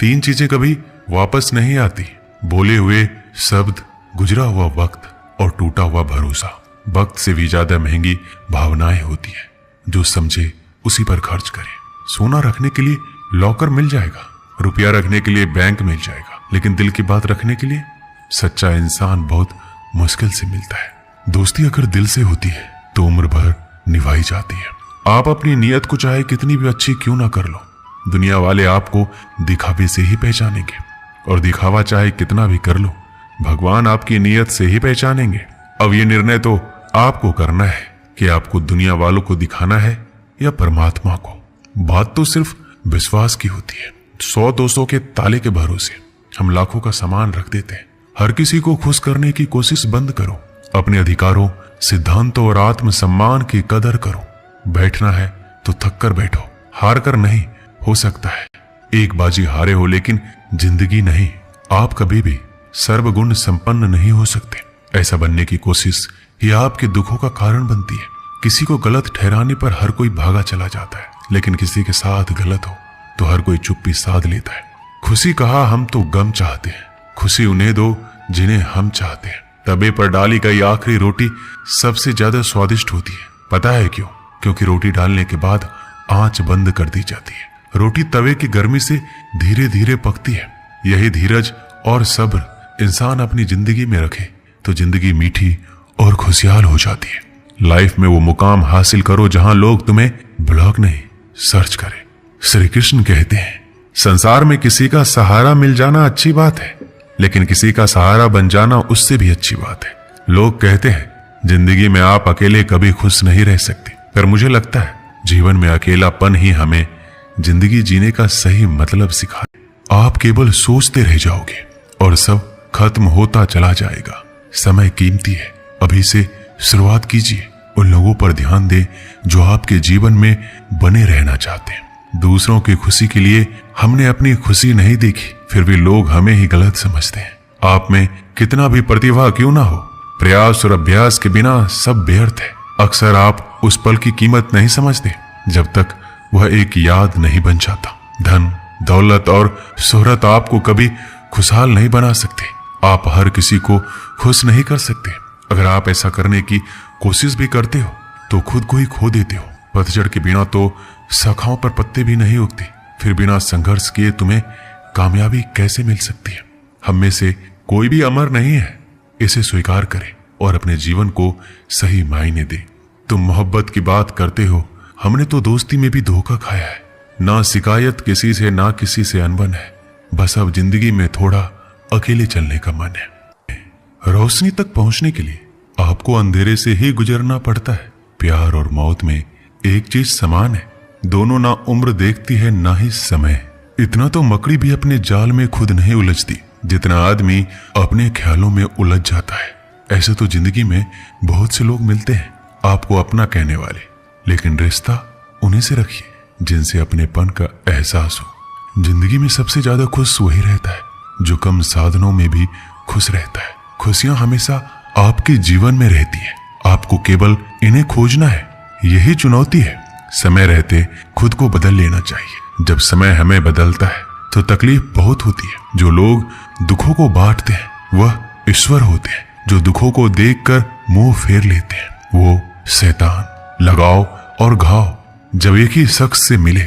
तीन चीजें कभी वापस नहीं आती, बोले हुए शब्द, गुजरा हुआ वक्त और टूटा हुआ भरोसा। वक्त से भी ज्यादा महंगी भावनाएं होती है। जो समझे उसी पर खर्च करे। सोना रखने के लिए लॉकर मिल जाएगा, रुपया रखने के लिए बैंक मिल जाएगा, लेकिन दिल की बात रखने के लिए सच्चा इंसान बहुत मुश्किल से मिलता है। दोस्ती अगर दिल से होती है तो उम्र भर निभाई जाती है। आप अपनी नीयत को चाहे कितनी भी अच्छी क्यों ना कर लो, दुनिया वाले आपको दिखावे से ही पहचानेंगे, और दिखावा चाहे कितना भी कर लो, भगवान आपकी नीयत से ही पहचानेंगे। अब ये निर्णय तो आपको करना है कि आपको दुनिया वालों को दिखाना है या परमात्मा को। बात तो सिर्फ विश्वास की होती है। 100-200 के ताले के भरोसे हम लाखों का सामान रख देते हैं। हर किसी को खुश करने की कोशिश बंद करो। अपने अधिकारों, सिद्धांतों और आत्मसम्मान की कदर करो। बैठना है तो थक कर बैठो, हार कर नहीं। हो सकता है एक बाजी हारे हो, लेकिन जिंदगी नहीं। आप कभी भी सर्वगुण संपन्न नहीं हो सकते। ऐसा बनने की कोशिश ही आपके दुखों का कारण बनती है। किसी को गलत ठहराने पर हर कोई भागा चला जाता है, लेकिन किसी के साथ गलत हो तो हर कोई चुप्पी साध लेता है। खुशी कहा हम तो गम चाहते हैं, खुशी उन्हें दो जिन्हें हम चाहते हैं। तवे पर डाली गई आखिरी रोटी सबसे ज्यादा स्वादिष्ट होती है। पता है क्यों? क्योंकि रोटी डालने के बाद आंच बंद कर दी जाती है। रोटी तवे की गर्मी से धीरे धीरे पकती है। यही धीरज और सब्र इंसान अपनी जिंदगी में रखे तो जिंदगी मीठी और खुशहाल हो जाती है। लाइफ में वो मुकाम हासिल करो जहां लोग तुम्हें ब्लॉग नहीं, सर्च करें। श्री कृष्ण कहते हैं, संसार में किसी का सहारा मिल जाना अच्छी बात है, लेकिन किसी का सहारा बन जाना उससे भी अच्छी बात है। लोग कहते हैं जिंदगी में आप अकेले कभी खुश नहीं रह सकते, पर मुझे लगता है जीवन में अकेलापन ही हमें जिंदगी जीने का सही मतलब सिखाए। आप केवल सोचते रह जाओगे और सब खत्म होता चला जाएगा। समय कीमती है, अभी से शुरुआत कीजिए। उन लोगों पर ध्यान दें जो आपके जीवन में बने रहना चाहते हैं। दूसरों की खुशी के लिए हमने अपनी खुशी नहीं देखी, फिर भी लोग हमें ही गलत समझते हैं। आप में कितना भी प्रतिभा क्यों ना हो, प्रयास और अभ्यास के बिना सब व्यर्थ है। अक्सर आप उस पल की कीमत नहीं समझते जब तक वह एक याद नहीं बन जाता। धन, दौलत और शोहरत आपको कभी खुशहाल नहीं बना सकते। आप हर किसी को खुश नहीं कर सकते। अगर आप ऐसा करने की कोशिश भी करते हो तो खुद को ही खो देते हो। पतझड़ के बिना तो शाखाओं पर पत्ते भी नहीं उगते, फिर बिना संघर्ष किए तुम्हें कामयाबी कैसे मिल सकती है? हम में से कोई भी अमर नहीं है, इसे स्वीकार करें और अपने जीवन को सही मायने दे। तुम मोहब्बत की बात करते हो, हमने तो दोस्ती में भी धोखा खाया है। ना शिकायत किसी से, ना किसी से अनबन है, बस अब जिंदगी में थोड़ा अकेले चलने का मन है। रोशनी तक पहुंचने के लिए आपको अंधेरे से ही गुजरना पड़ता है। प्यार और मौत में एक चीज समान है, दोनों ना उम्र देखती है ना ही समय। इतना तो मकड़ी भी अपने जाल में खुद नहीं उलझती जितना आदमी अपने ख्यालों में उलझ जाता है। ऐसे तो जिंदगी में बहुत से लोग मिलते हैं आपको अपना कहने वाले, लेकिन रिश्ता उन्हीं से रखिए जिनसे अपनेपन का एहसास हो। जिंदगी में सबसे ज्यादा खुश वही रहता है जो कम साधनों में भी खुश रहता है। खुशियां हमेशा आपके जीवन में रहती है, आपको केवल इन्हें खोजना है, यही चुनौती है। समय रहते खुद को बदल लेना चाहिए। जब समय हमें बदलता है तो तकलीफ बहुत होती है। जो लोग दुखों को बांटते हैं वह ईश्वर होते हैं, जो दुखों को देखकर मुंह फेर लेते हैं वो शैतान। लगाव और घाव जब एक ही शख्स से मिले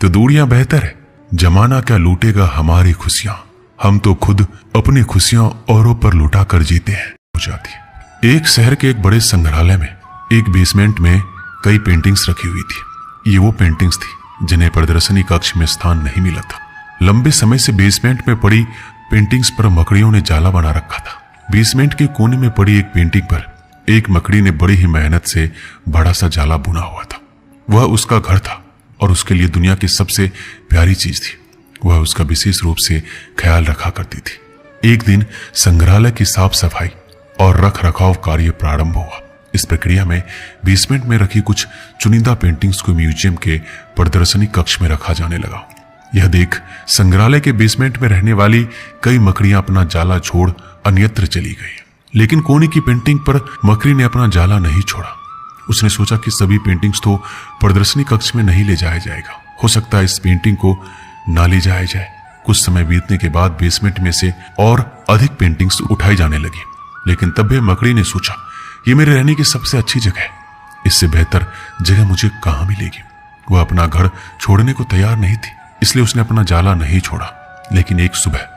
तो दूरियां बेहतर है। जमाना क्या लूटेगा हमारी खुशियां, हम तो खुद अपनी खुशियां औरों पर लुटा कर जीते हैं। हो जाती है। एक शहर के एक बड़े संग्रहालय में एक बेसमेंट में कई पेंटिंग्स रखी हुई थी। ये वो पेंटिंग्स थी जिन्हें प्रदर्शनी कक्ष में स्थान नहीं मिला था। लंबे समय से बेसमेंट में पड़ी पेंटिंग्स पर मकड़ियों ने जाला बना रखा था। बेसमेंट के कोने में पड़ी एक पेंटिंग पर एक मकड़ी ने बड़ी ही मेहनत से बड़ा सा जाला बुना हुआ था। वह उसका घर था और उसके लिए दुनिया की सबसे प्यारी चीज थी। वह उसका विशेष रूप से ख्याल रखा करती थी। एक दिन संग्रहालय की साफ सफाई और रख रखाव कार्य प्रारंभ हुआ। इस प्रक्रिया में बेसमेंट में रखी कुछ चुनिंदा पेंटिंग्स को म्यूजियम के प्रदर्शनी कक्ष में रखा जाने लगा। यह देख संग्रहालय के बेसमेंट में रहने वाली कई मकड़ियां अपना जाला छोड़ अन्यत्र चली गई, लेकिन कोने की पेंटिंग पर मकड़ी ने अपना जाला नहीं छोड़ा। उसने सोचा कि सभी पेंटिंग्स तो प्रदर्शनी कक्ष में नहीं ले जाया जाएगा, हो सकता है इस पेंटिंग को ना ले जाया जाए। कुछ समय बीतने के बाद बेसमेंट में से और अधिक पेंटिंग्स उठाई जाने लगी, लेकिन तब भी मकड़ी ने सोचा, ये मेरे रहने की सबसे अच्छी जगह है, इससे बेहतर जगह मुझे कहां मिलेगी। वह अपना घर छोड़ने को तैयार नहीं थी, इसलिए उसने अपना जाला नहीं छोड़ा। लेकिन एक सुबह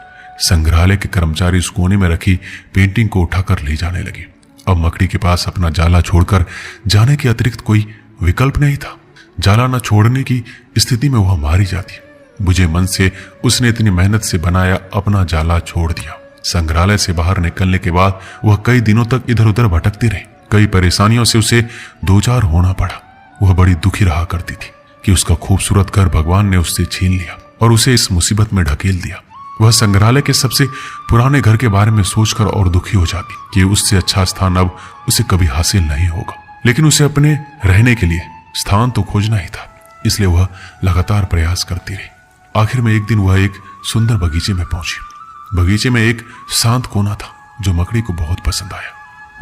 संग्रहालय के कर्मचारी उस कोने में रखी पेंटिंग को उठाकर ले जाने लगे। अब मकड़ी के पास अपना जाला छोड़कर जाने के अतिरिक्त कोई विकल्प नहीं था। जाला न छोड़ने की स्थिति में वह मारी जाती। बुझे मन से उसने इतनी मेहनत से बनाया अपना जाला छोड़ दिया। संग्रहालय से बाहर निकलने के बाद वह कई दिनों तक इधर उधर भटकती रही। कई परेशानियों से उसे दो चार होना पड़ा। वह बड़ी दुखी रहा करती थी कि उसका खूबसूरत घर भगवान ने उससे छीन लिया और उसे इस मुसीबत में ढकेल दिया। वह संग्रहालय के सबसे पुराने घर के बारे में सोचकर और दुखी हो जाती कि उससे अच्छा स्थान अब उसे कभी हासिल नहीं होगा। लेकिन उसे अपने रहने के लिए स्थान तो खोजना ही था, इसलिए वह लगातार प्रयास करती रही। आखिर में एक दिन वह एक सुंदर बगीचे में पहुंची। बगीचे में एक शांत कोना था जो मकड़ी को बहुत पसंद आया।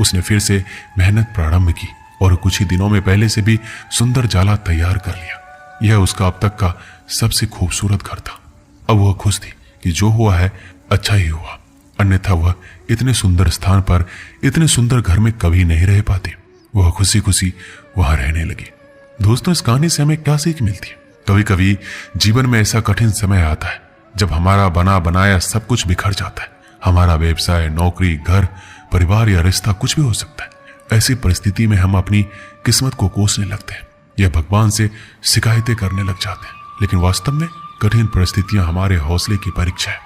उसने फिर से मेहनत प्रारंभ की और कुछ ही दिनों में पहले से भी सुंदर जाला तैयार कर लिया। यह उसका अब तक का सबसे खूबसूरत घर था। अब वह खुश थी कि जो हुआ है अच्छा ही हुआ, अन्यथा वह इतने सुंदर स्थान पर इतने सुंदर घर में कभी नहीं रह पाती। वह खुशी खुशी वहां रहने लगी। दोस्तों, इस कहानी से हमें क्या सीख मिलती है? कभी कभी जीवन में ऐसा कठिन समय आता है जब हमारा बना बनाया सब कुछ बिखर जाता है। हमारा व्यवसाय, नौकरी, घर, परिवार या रिश्ता कुछ भी हो सकता है। ऐसी परिस्थिति में हम अपनी किस्मत को कोसने लगते हैं या भगवान से शिकायतें करने लग जाते हैं। लेकिन वास्तव में कठिन परिस्थितियां हमारे हौसले की परीक्षा है।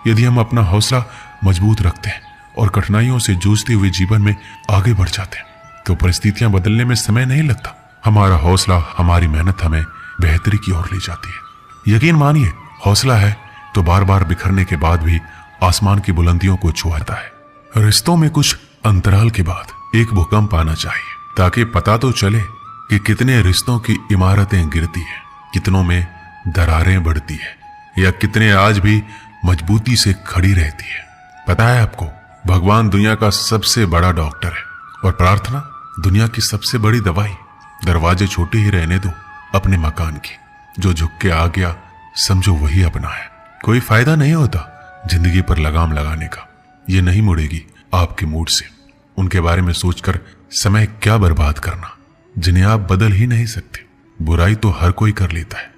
यदि हम अपना हौसला मजबूत रखते हैं और कठिनाइयों से जूझते हुए जीवन में आगे बढ़ जाते हैं तो परिस्थितियां बदलने में समय नहीं लगता। हमारा हौसला, हमारी मेहनत हमें बेहतरी की ओर ले जाती है। यकीन मानिए, हौसला है तो बार बार बिखरने के बाद भी आसमान की बुलंदियों को छुआता है। रिश्तों में कुछ अंतराल के बाद एक भूकंप आना चाहिए ताकि पता तो चले कि कितने रिश्तों की इमारतें गिरती है, कितनों में दरारें बढ़ती है या कितने आज भी मजबूती से खड़ी रहती है। पता है आपको, भगवान दुनिया का सबसे बड़ा डॉक्टर है और प्रार्थना दुनिया की सबसे बड़ी दवाई। दरवाजे छोटे ही रहने दो अपने मकान के, जो झुक के आ गया समझो वही अपना है। कोई फायदा नहीं होता जिंदगी पर लगाम लगाने का, ये नहीं मुड़ेगी आपके मूड से। उनके बारे में सोचकर समय क्या बर्बाद करना जिन्हें आप बदल ही नहीं सकते। बुराई तो हर कोई कर लेता है,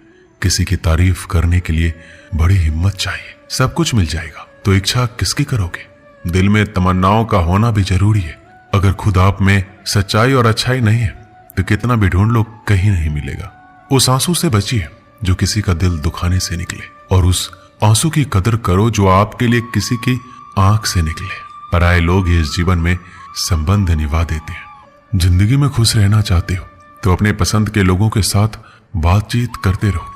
किसी की तारीफ करने के लिए बड़ी हिम्मत चाहिए। सब कुछ मिल जाएगा तो इच्छा किसकी करोगे? दिल में तमन्नाओं का होना भी जरूरी है। अगर खुद आप में सच्चाई और अच्छाई नहीं है तो कितना भी ढूंढ लो कहीं नहीं मिलेगा। उस आंसू से बचिए जो किसी का दिल दुखाने से निकले और उस आंसू की कदर करो जो आपके लिए किसी की आंख से निकले। पराये लोग ही इस जीवन में संबंध निभा देते हैं। जिंदगी में खुश रहना चाहते हो तो अपने पसंद के लोगों के साथ बातचीत करते रहो।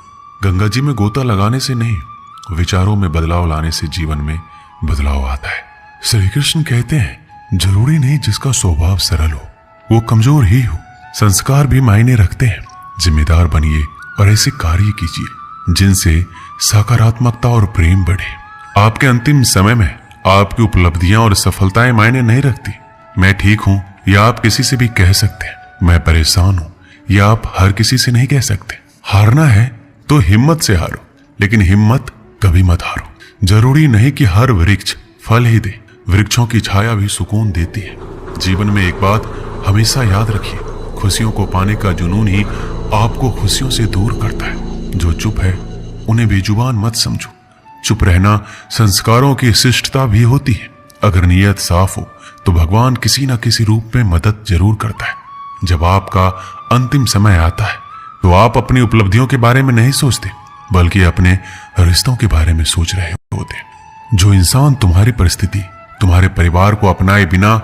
गंगा जी में गोता लगाने से नहीं, विचारों में बदलाव लाने से जीवन में बदलाव आता है। श्री कृष्ण कहते हैं, जरूरी नहीं जिसका स्वभाव सरल हो वो कमजोर ही हो। संस्कार भी मायने रखते हैं। जिम्मेदार बनिए और ऐसे कार्य कीजिए जिनसे सकारात्मकता और प्रेम बढ़े। आपके अंतिम समय में आपकी उपलब्धियां और सफलताएं मायने नहीं रखती। मैं ठीक हूं या आप किसी से भी कह सकते हैं। मैं परेशान हूं या आप हर किसी से नहीं कह सकते। हारना है तो हिम्मत से हारो, लेकिन हिम्मत कभी मत हारो। जरूरी नहीं कि हर वृक्ष फल ही दे, वृक्षों की छाया भी सुकून देती है। जीवन में एक बात हमेशा याद रखिए, खुशियों को पाने का जुनून ही आपको खुशियों से दूर करता है। जो चुप है उन्हें बेजुबान मत समझो। चुप रहना संस्कारों की शिष्टता भी होती है। अगर नीयत साफ हो तो भगवान किसी न किसी रूप में मदद जरूर करता है। जब आपका अंतिम समय आता है तो आप अपनी उपलब्धियों के बारे में नहीं सोचते बल्कि अपने रिश्तों के बारे में सोच रहे होते। जो इंसान तुम्हारी परिस्थिति, तुम्हारे परिवार को अपनाए बिना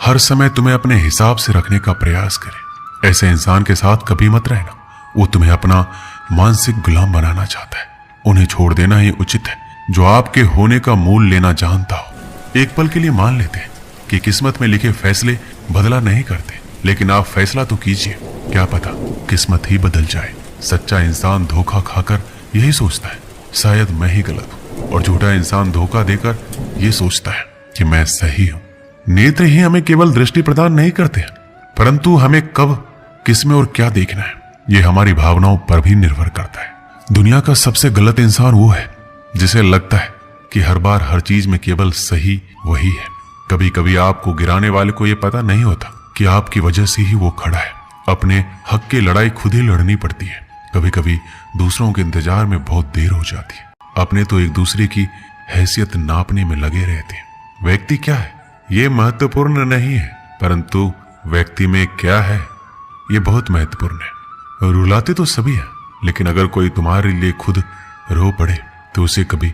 हर समय तुम्हें अपने हिसाब से रखने का प्रयास करे, ऐसे इंसान के साथ कभी मत रहना। वो तुम्हें अपना मानसिक गुलाम बनाना चाहता है। उन्हें छोड़ देना ही उचित है। जो आपके होने का मूल लेना जानता हो। एक पल के लिए मान लेते हैं कि किस्मत में लिखे फैसले बदला नहीं करते, लेकिन आप फैसला तो कीजिए, क्या पता किस्मत ही बदल जाए। सच्चा इंसान धोखा खाकर यही सोचता है शायद मैं ही गलत हूं, और झूठा इंसान धोखा देकर यह सोचता है कि मैं सही हूं। नेत्र ही हमें केवल दृष्टि प्रदान नहीं करते हैं, परंतु हमें कब, किसमें और क्या देखना है ये हमारी भावनाओं पर भी निर्भर करता है। दुनिया का सबसे गलत इंसान वो है जिसे लगता है कि हर बार हर चीज में केवल सही वही है। कभी कभी आपको गिराने वाले को यह पता नहीं होता कि आपकी वजह से ही वो खड़ा है। अपने हक की लड़ाई खुद ही लड़नी पड़ती है। कभी कभी दूसरों के इंतजार में बहुत देर हो जाती है। अपने तो एक दूसरे की हैसियत नापने में लगे रहते हैं। व्यक्ति क्या है ये महत्वपूर्ण नहीं है, परंतु व्यक्ति में क्या है ये बहुत महत्वपूर्ण है। रुलाते तो सभी है, लेकिन अगर कोई तुम्हारे लिए खुद रो पड़े तो उसे कभी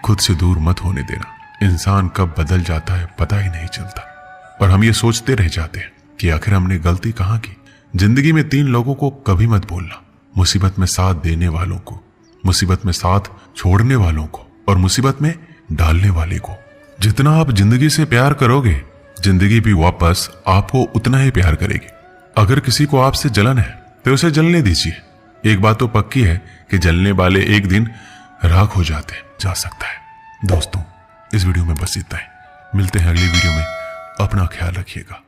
खुद से दूर मत होने देना। इंसान कब बदल जाता है पता ही नहीं चलता, और हम ये सोचते रह जाते हैं कि आखिर हमने गलती कहाँ की। जिंदगी में 3 लोगों को कभी मत भूलना, मुसीबत में साथ देने वालों को, मुसीबत में साथ छोड़ने वालों को, और मुसीबत में डालने वाले को। जितना आप जिंदगी से प्यार करोगे, जिंदगी भी वापस आपको उतना ही प्यार करेगी। अगर किसी को आपसे जलन है तो उसे जलने दीजिए। एक बात तो पक्की है कि जलने वाले एक दिन राख हो जाते जा सकता है। दोस्तों, इस वीडियो में बस इतना ही। मिलते हैं अगली वीडियो में। अपना ख्याल रखिएगा।